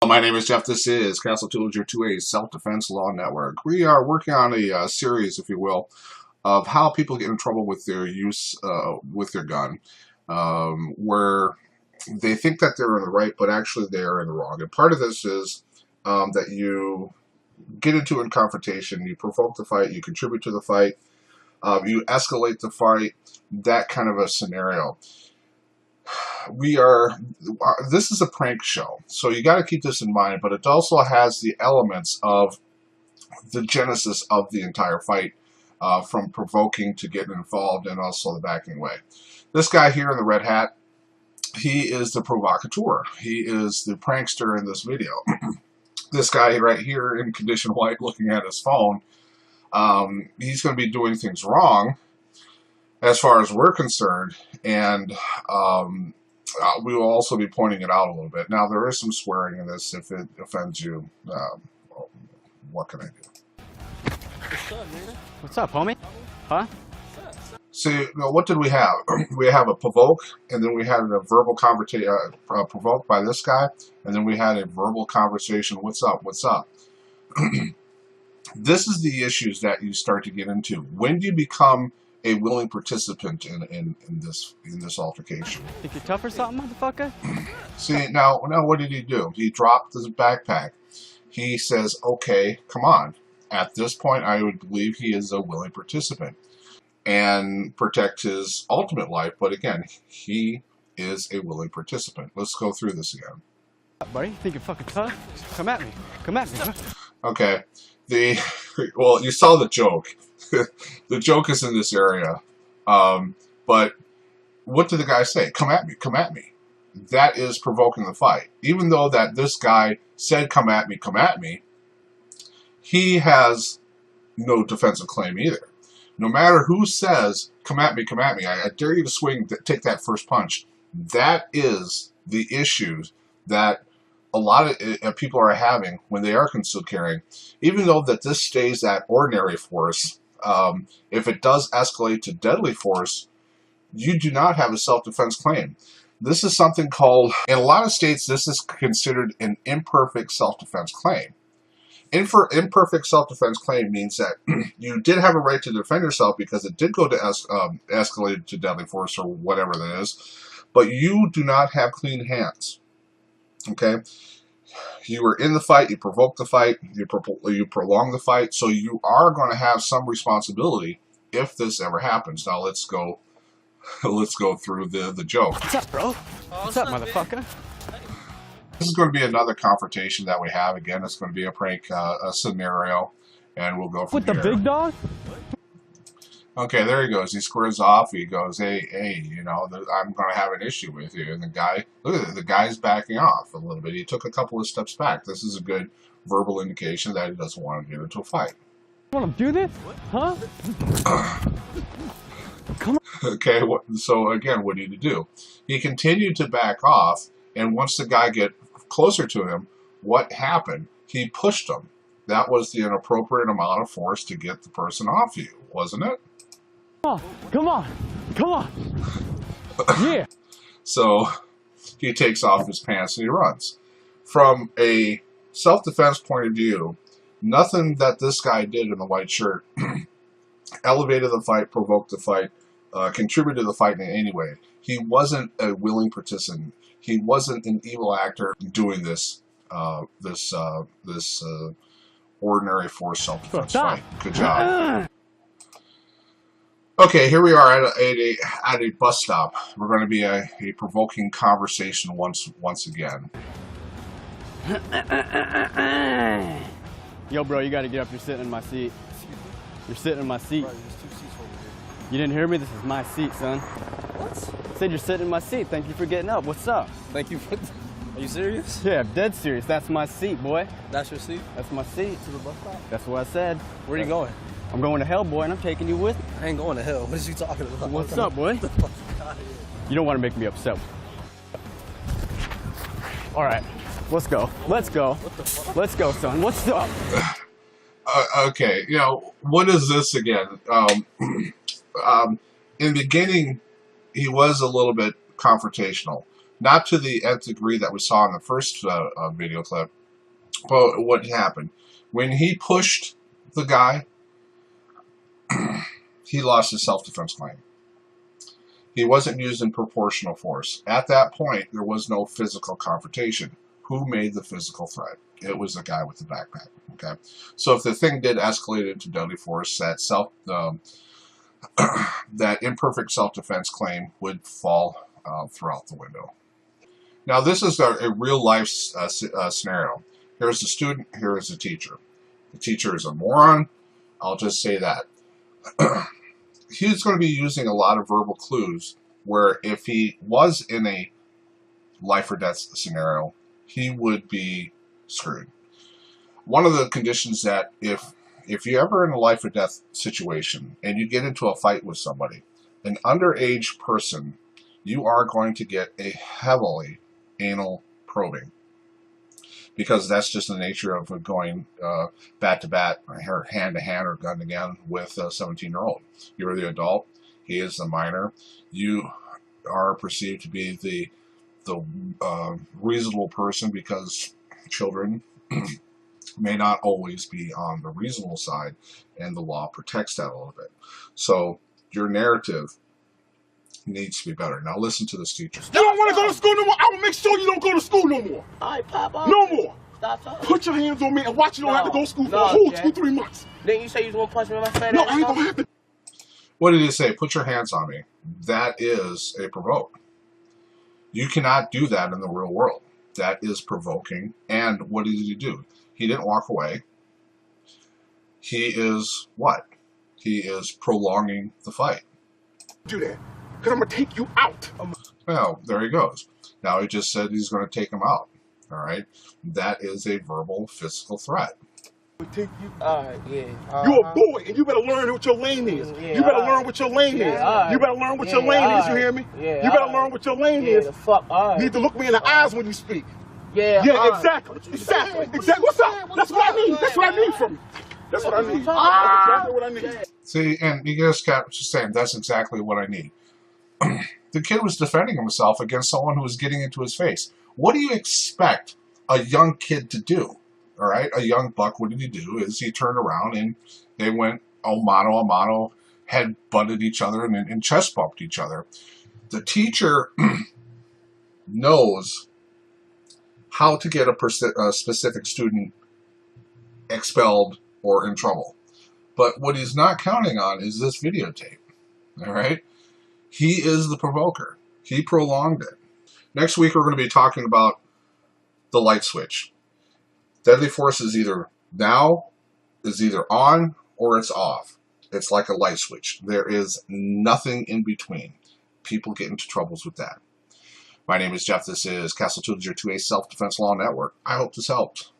my name is Jeff. This is Castle Tools, your 2A Self-Defense Law Network. We are working on a series, if you will, of how people get in trouble with their use with their gun, where they think that they're in the right, but actually they are in the wrong. And part of this is that you get into a confrontation, you provoke the fight, you contribute to the fight, you escalate the fight, that kind of a scenario. This is a prank show, so you got to keep this in mind, but it also has the elements of the genesis of the entire fight, from provoking to getting involved and also the backing away. This guy here in the red hat, he is the provocateur. He is the prankster in this video. This guy right here in condition white looking at his phone, he's going to be doing things wrong as far as we're concerned, and we will also be pointing it out a little bit. Now, there is some swearing in this. If it offends you, what can I do? What's up, man? What's up, homie? Huh? See, what did we have? We have a provoke, and then we had a verbal conversation, provoked by this guy, and then we had a verbal conversation. What's up? What's up? This is the issues that you start to get into. When do you become a willing participant in this altercation? Think you're tough or something, motherfucker? See, now what did he do? He dropped his backpack. He says, okay, come on. At this point, I would believe he is a willing participant and protect his ultimate life. But again, he is a willing participant. Let's go through this again. Buddy, think you're fucking tough? Come at me. Come at me. Okay. Well, you saw the joke. The joke is in this area. But what did the guy say? Come at me. Come at me. That is provoking the fight. Even though that this guy said, come at me, he has no defensive claim either. No matter who says, come at me, I dare you to swing, take that first punch. That is the issues that a lot of people are having when they are concealed carrying. Even though that this stays at ordinary force, if it does escalate to deadly force, you do not have a self-defense claim. This is something called, in a lot of states, this is considered an imperfect self-defense claim. Imperfect self-defense claim means that you did have a right to defend yourself because it did go to escalate to deadly force or whatever that is, but you do not have clean hands. Okay? You were in the fight, you provoked the fight, you prolong the fight, so you are going to have some responsibility if this ever happens. Now let's go through the joke. What's up, bro? What's up, motherfucker? This is going to be another confrontation that we have. Again, it's going to be a prank scenario, and we'll go from here. With the big dog? Okay, there he goes. He squares off. He goes, hey, you know, I'm going to have an issue with you. And the guy, look at it, the guy's backing off a little bit. He took a couple of steps back. This is a good verbal indication that he doesn't want to get into a fight. You want to do this? Huh? Come on. Okay, so again, what did he do? He continued to back off, and once the guy get closer to him, what happened? He pushed him. That was the inappropriate amount of force to get the person off you, wasn't it? Come on. Yeah. So he takes off his pants and he runs. From a self-defense point of view, nothing that this guy did in the white shirt elevated the fight, provoked the fight, contributed to the fight in any way. He wasn't a willing participant. He wasn't an evil actor doing this ordinary force self-defense fight. Good job. Okay, here we are at a bus stop. We're going to be a provoking conversation once again. Yo, bro, you got to get up. You're sitting in my seat. You're sitting in my seat. Right, there's 2 seats over here. You didn't hear me? This is my seat, son. What? I said you're sitting in my seat. Thank you for getting up. What's up? Thank you for... Are you serious? Yeah, I'm dead serious. That's my seat, boy. That's your seat? That's my seat. To the bus stop? That's what I said. Where are you going? I'm going to hell, boy, and I'm taking you with me. I ain't going to hell. What is you talking about? What's up, boy? Get the fuck out of here. You don't want to make me upset. All right, let's go. Let's go. What the fuck? Let's go, son. What's up? Okay, you know, what is this again? In the beginning, he was a little bit confrontational. Not to the nth degree that we saw in the first video clip, But what happened? When he pushed the guy, he lost his self-defense claim. He wasn't using proportional force. At that point, there was no physical confrontation. Who made the physical threat? It was the guy with the backpack. Okay, so if the thing did escalate into deadly force, that imperfect self-defense claim would fall throughout the window. Now, this is a real-life scenario. Here's the student. Here is the teacher. The teacher is a moron. I'll just say that. He's going to be using a lot of verbal clues where if he was in a life or death scenario, he would be screwed. One of the conditions that if you're ever in a life or death situation and you get into a fight with somebody, an underage person, you are going to get a heavily anal probing. Because that's just the nature of going bat to bat, or hand to hand, or gun to gun with a 17-year-old. You're the adult. He is the minor. You are perceived to be the reasonable person, because children may not always be on the reasonable side, and the law protects that a little bit. So your narrative needs to be better. Now listen to this teacher. You don't want to go to school no more? I will make sure you don't go to school no more. All right, Papa. No more. Stop talking. Put your hands on me and watch you don't have to go to school for a whole 2-3 months. Then you say you was going to punch me in my face? No, I ain't going to have to. What did he say? Put your hands on me. That is a provoke. You cannot do that in the real world. That is provoking. And what did he do? He didn't walk away. He is what? He is prolonging the fight. Do that, because I'm going to take you out. Well, there he goes. Now he just said he's going to take him out. All right? That is a verbal physical threat. Take you. All right, yeah. You're a boy, and you better learn what your lane is. Yeah, you better learn what your lane is. Right. You better learn what your lane is. You hear me? Yeah, you better learn what your lane is. The fuck, all right. You need to look me in the eyes when you speak. Yeah, Yeah, exactly. Exactly. What's up? That's what I need. That's what I need from you. That's what I need. That's exactly what I need. See, and you just kept saying, that's exactly what I need. The kid was defending himself against someone who was getting into his face. What do you expect a young kid to do? All right, a young buck, what did he do? Is he turned around and they went mano a mano, head butted each other and chest bumped each other. The teacher knows how to get a specific student expelled or in trouble. But what he's not counting on is this videotape. All right? He is the provoker. He prolonged it. Next week, we're going to be talking about the light switch. Deadly force is either on or it's off. It's like a light switch. There is nothing in between. People get into troubles with that. My name is Jeff. This is Castle 202A Self-Defense Law Network. I hope this helped.